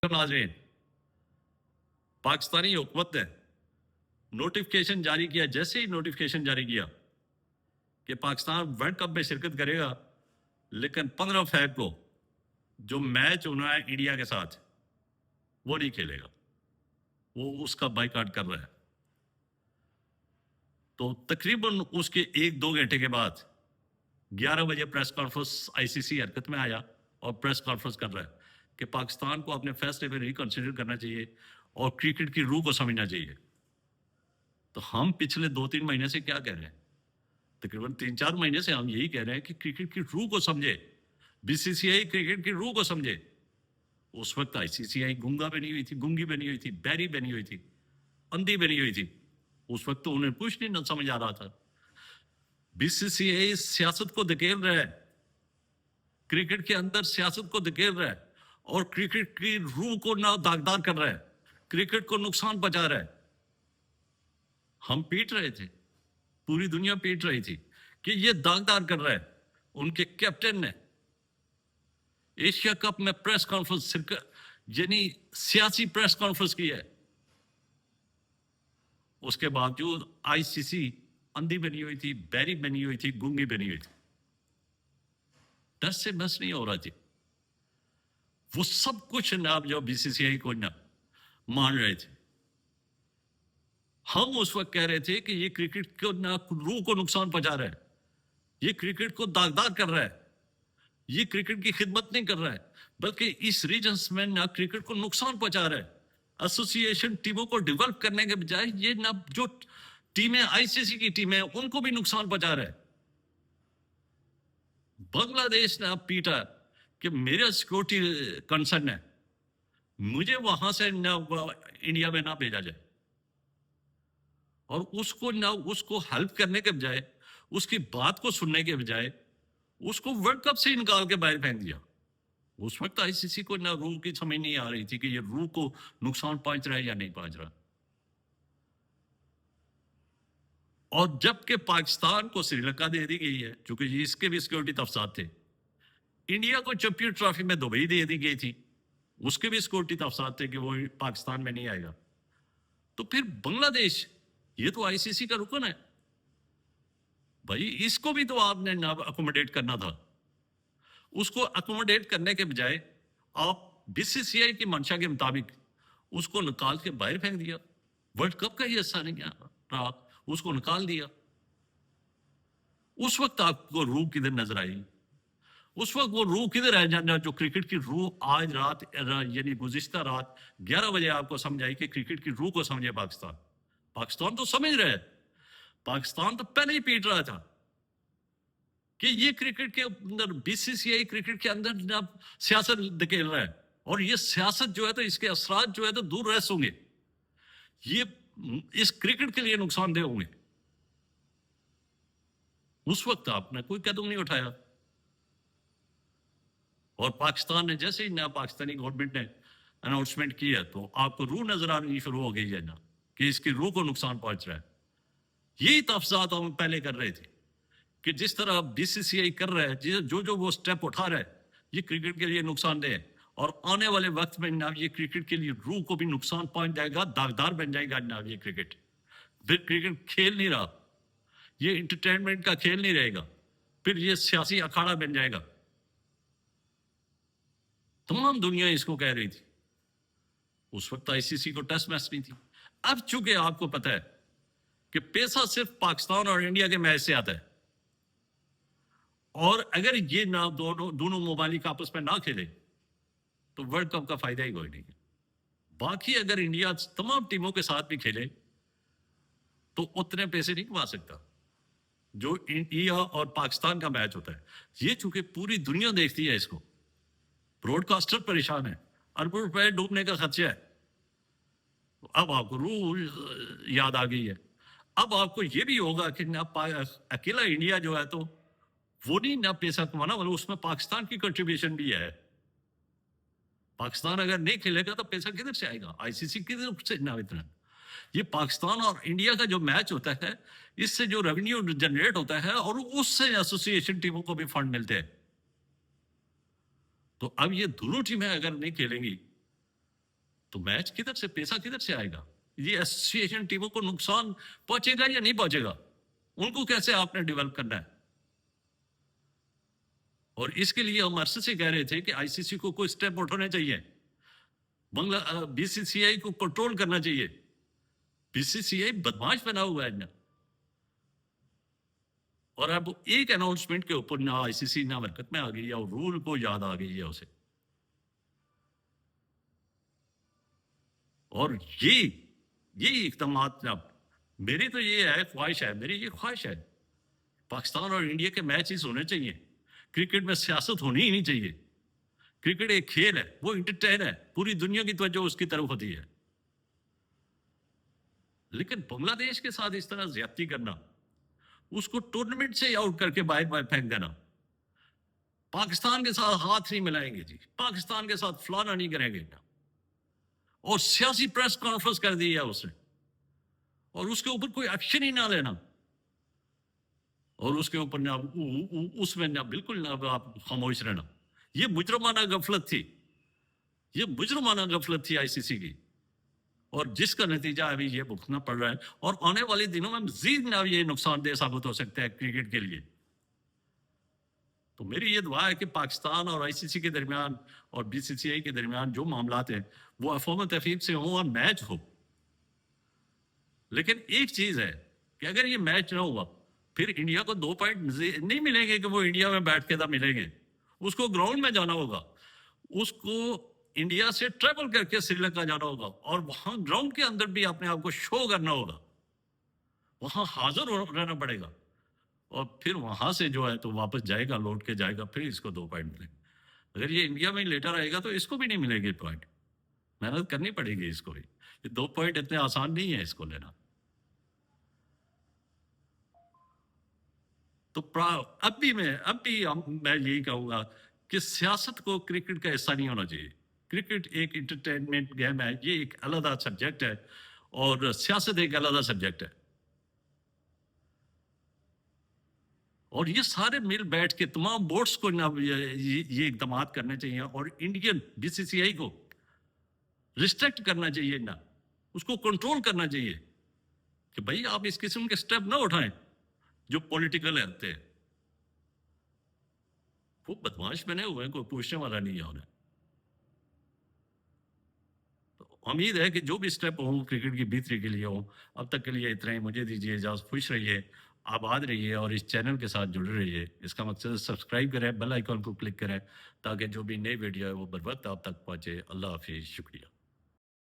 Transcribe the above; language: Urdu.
محترم ناظرین، پاکستانی حکومت نے نوٹیفکیشن جاری کیا، جیسے ہی نوٹیفکیشن جاری کیا کہ پاکستان ورلڈ کپ میں شرکت کرے گا، لیکن 15 فیب کو جو میچ ہونا ہے انڈیا کے ساتھ وہ نہیں کھیلے گا، وہ اس کا بائیکاٹ کر رہا ہے۔ تو تقریباً اس کے 1-2 گھنٹے کے بعد 11 بجے پریس کانفرنس آئی سی سی حرکت میں آیا اور پریس کانفرنس کر رہا ہے کہ پاکستان کو اپنے فیصلے پہ ریکنسیڈر کرنا چاہیے اور کرکٹ کی روح کو سمجھنا چاہیے۔ تو ہم پچھلے 2-3 مہینے سے کیا کہہ رہے ہیں؟ تقریباً 3-4 مہینے سے ہم یہی کہہ رہے ہیں کہ کرکٹ کی روح کو سمجھے، B C C I cricket کی روح کو سمجھے۔ اس وقت آئی سی سی آئی گنگا بنی ہوئی تھی، گنگی بنی ہوئی تھی، بہری بنی ہوئی تھی، اندھی بنی ہوئی تھی۔ اس وقت تو انہیں کچھ نہیں سمجھ آ رہا تھا۔ بی سی سی آئی سیاست کو دھکیل رہا ہے، کرکٹ کے اندر سیاست کو دھکیل رہا ہے اور کرکٹ کی روح کو نہ داغدار کر رہا ہے، کرکٹ کو نقصان پہنچا رہا ہے۔ ہم پیٹ رہے تھے، پوری دنیا پیٹ رہی تھی کہ یہ داغدار کر رہا ہے۔ ان کے کیپٹن نے ایشیا کپ میں پریس کانفرنس یعنی سیاسی پریس کانفرنس کی ہے، اس کے باوجود آئی سی سی اندھی بنی ہوئی تھی، بہری بنی ہوئی تھی، گنگی بنی ہوئی تھی، ٹس سے بس نہیں ہو رہا تھی۔ وہ سب کچھ نہ جو بی سی سی آئی کو نہ مان رہے تھے۔ ہم اس وقت کہہ رہے تھے کہ یہ کرکٹ کو نہ روح کو نقصان پہنچا رہا ہے، یہ کرکٹ کو داغدار کر رہا ہے، یہ کرکٹ کی خدمت نہیں کر رہا ہے، بلکہ اس ریجنس میں نہ کرکٹ کو نقصان پہنچا رہا ہے۔ ایسوسی ایشن ٹیموں کو ڈیولپ کرنے کے بجائے یہ نہ جو ٹیمیں آئی سی سی کی ٹیمیں ان کو بھی نقصان پہنچا رہا ہے۔ بنگلہ دیش نے اب پیٹا کہ میرا سیکورٹی کنسرن ہے، مجھے وہاں سے نہ انڈیا میں نہ بھیجا جائے، اور اس کو ہیلپ کرنے کے بجائے، اس کی بات کو سننے کے بجائے اس کو ورلڈ کپ سے نکال کے باہر پھینک دیا۔ اس وقت آئی سی سی کو نہ روح کی سمجھ نہیں آ رہی تھی کہ یہ روح کو نقصان پہنچ رہا ہے یا نہیں پہنچ رہا۔ اور جبکہ پاکستان کو سری لنکا دے دی گئی ہے، چونکہ اس کے بھی سیکورٹی تفصیلات تھے، انڈیا کو چیمپئن ٹرافی میں دبئی دے دی گئی تھی، اس کے بھی سیکورٹی تفصیلات تھے کہ وہ پاکستان میں نہیں آئے گا۔ تو پھر بنگلہ دیش، یہ تو آئی سی سی کا رکن ہے بھائی، اس کو بھی تو آپ نے اکوموڈیٹ کرنا تھا۔ اس کو اکوموڈیٹ کرنے کے بجائے آپ بی سی سی آئی کی منشا کے مطابق اس کو نکال کے باہر پھینک دیا، ورلڈ کپ کا ہی حصہ نہیں رہا، اس کو نکال دیا۔ اس وقت آپ کو روح کدھر نظر آئی؟ اس وقت وہ روح کدھر ہے جانا جو کرکٹ کی روح آج رات یعنی گزشتہ رات 11 بجے آپ کو سمجھائی کہ کرکٹ کی روح کو سمجھے پاکستان تو سمجھ رہے، پاکستان تو پہلے ہی پیٹ رہا تھا کہ یہ کرکٹ کے اندر B C C I cricket کے اندر جناب سیاست دھکیل رہا ہے، اور یہ سیاست جو ہے تو اس کے اثرات جو ہے تو دور رہ ہوں گے، یہ اس کرکٹ کے لیے نقصان دہ ہوں گے۔ اس وقت آپ نے کوئی قدم نہیں اٹھایا، اور پاکستان نے جیسے ہی نہ پاکستانی گورنمنٹ نے اناؤنسمنٹ کی ہے تو آپ کو روح نظر آنی شروع ہو گئی ہے نا کہ اس کی روح کو نقصان پہنچ رہا ہے۔ یہی تفصیلات ہم پہلے کر رہے تھے کہ جس طرح بی سی سی آئی کر رہا ہے، جو وہ سٹیپ اٹھا رہا ہے، یہ کرکٹ کے لیے نقصان دہ ہے، اور آنے والے وقت میں جناب یہ کرکٹ کے لیے روح کو بھی نقصان پہنچ جائے گا، داغدار بن جائے گا جناب یہ کرکٹ۔ پھر کرکٹ کھیل نہیں رہا، یہ انٹرٹینمنٹ کا کھیل نہیں رہے گا، پھر یہ سیاسی اکھاڑا بن جائے گا۔ تمام دنیا اس کو کہہ رہی تھی، اس وقت آئی سی سی کو ٹس میچ نہیں تھی۔ اب چونکہ آپ کو پتہ ہے کہ پیسہ صرف پاکستان اور انڈیا کے میچ سے آتا ہے، اور اگر یہ نہ دونوں ممالک آپس میں نہ کھیلے تو ورلڈ کپ کا فائدہ ہی کوئی نہیں ہے۔ باقی اگر انڈیا تمام ٹیموں کے ساتھ بھی کھیلے تو اتنے پیسے نہیں کما سکتا جو انڈیا اور پاکستان کا میچ ہوتا ہے۔ یہ چونکہ پوری دنیا دیکھتی ہے اس کو، براڈ کاسٹر پریشان ہے، اربوں روپے ڈوبنے کا خدشہ ہے۔ اب آپ کو روح یاد آ گئی ہے، اب آپ کو یہ بھی ہوگا کہ نہ اکیلا انڈیا جو ہے تو وہ نہیں نہ پیسہ کمانا، بلکہ اس میں پاکستان کی کنٹریبیوشن بھی ہے۔ پاکستان اگر نہیں کھیلے گا تو پیسہ کدھر سے آئے گا؟ آئی سی سی کدھر سے نہ اتنا۔ یہ پاکستان اور انڈیا کا جو میچ ہوتا ہے، اس سے جو ریونیو جنریٹ ہوتا ہے اور اس سے ایسوسی ایشن ٹیموں کو بھی فنڈ ملتے ہیں۔ تو اب یہ دونوں ٹیمیں اگر نہیں کھیلیں گی تو میچ کدھر سے، پیسہ کدھر سے آئے گا؟ یہ ایسوسیشن ٹیموں کو نقصان پہنچے گا یا نہیں پہنچے گا؟ ان کو کیسے آپ نے ڈیولپ کرنا ہے؟ اور اس کے لیے ہم عرصے سے کہہ رہے تھے کہ آئی سی سی کو کوئی اسٹیپ اٹھانے چاہیے، بنگلہ بی سی سی آئی کو کنٹرول کرنا چاہیے. بی سی سی آئی بدماش بنا ہوا ہے. اور اب ایک اناؤنسمنٹ کے اوپر نہ آئی سی سی نہ حرکت میں آ گئی ہے اور رول کو یاد آ گئی ہے اسے. اور یہ اقدامات جب میری تو یہ ہے خواہش ہے، میری یہ خواہش ہے پاکستان اور انڈیا کے میچز ہونے چاہیے. کرکٹ میں سیاست ہونی ہی نہیں چاہیے. کرکٹ ایک کھیل ہے، وہ انٹرٹین ہے، پوری دنیا کی توجہ اس کی طرف ہوتی ہے. لیکن بنگلہ دیش کے ساتھ اس طرح زیادتی کرنا، اس کو ٹورنامنٹ سے آؤٹ کر کے باہر پھینک دینا، پاکستان کے ساتھ ہاتھ نہیں ملائیں گے جی، پاکستان کے ساتھ فلانا نہیں کریں گے، اور سیاسی پریس کانفرنس کر دی ہے اس نے، اور اس کے اوپر کوئی ایکشن ہی نہ لینا، اور اس کے اوپر اس میں بالکل نہ آپ خاموش رہنا. یہ مجرمانہ غفلت تھی، یہ مجرمانہ غفلت تھی آئی سی سی کی، اور جس کا نتیجہ ابھی یہ بھگتنا پڑ رہا ہے. اور آنے والے دنوں میں مزید یہ نقصان دہ ثابت ہو سکتا ہے کرکٹ کے لیے. تو میری یہ دعا ہے کہ پاکستان اور آئی سی سی کے درمیان اور بی سی سی آئی کے درمیان جو معاملات ہیں وہ افہام و تفہیم سے ہوں اور میچ ہو. لیکن ایک چیز ہے کہ اگر یہ میچ نہ ہوا پھر انڈیا کو 2 پوائنٹ نہیں ملیں گے کہ وہ انڈیا میں بیٹھ کے تھا ملیں گے. اس کو گراؤنڈ میں جانا ہوگا، اس کو انڈیا سے ٹریول کر کے سری لنکا جانا ہوگا، اور وہاں گراؤنڈ کے اندر بھی اپنے آپ کو شو کرنا ہوگا، وہاں حاضر رہنا پڑے گا. اور پھر وہاں سے جو ہے تو واپس جائے گا، لوٹ کے جائے گا، پھر اس کو 2 پوائنٹ ملیں. اگر یہ انڈیا میں لیٹر آئے گا تو اس کو بھی نہیں ملے گی پوائنٹ. محنت کرنی پڑے گی اس کو بھی. یہ 2 پوائنٹ اتنے آسان نہیں ہے اس کو لینا. تو اب بھی میں یہی کہوں گا کہ سیاست کو کرکٹ کا حصہ نہیں ہونا چاہیے. کرکٹ ایک انٹرٹینمنٹ گیم ہے، یہ ایک علیحدہ سبجیکٹ ہے، اور سیاست ایک علیحدہ سبجیکٹ ہے. اور یہ سارے مل بیٹھ کے تمام بورڈز کو یہ اقدامات کرنے چاہیے، اور انڈین بی سی سی آئی کو ریسٹرکٹ کرنا چاہیے، نہ اس کو کنٹرول کرنا چاہیے کہ بھائی آپ اس قسم کے سٹیپ نہ اٹھائیں جو پولیٹیکل ہوتے ہیں. وہ بدماش بنے ہوئے ہیں، کوئی پوچھنے والا نہیں ہے انہیں. تو امید ہے کہ جو بھی سٹیپ ہوں کرکٹ کی بہتری کے لیے ہوں. اب تک کے لیے اتنا ہی. مجھے دیجیے اجازت. خوش رہیے، آباد رہیے، اور اس چینل کے ساتھ جڑے رہیے. اس کا مقصد سبسکرائب کریں، بیل آئیکن کو کلک کریں تاکہ جو بھی نئی ویڈیو ہے وہ بر وقت آپ تک پہنچے. اللہ حافظ. شکریہ.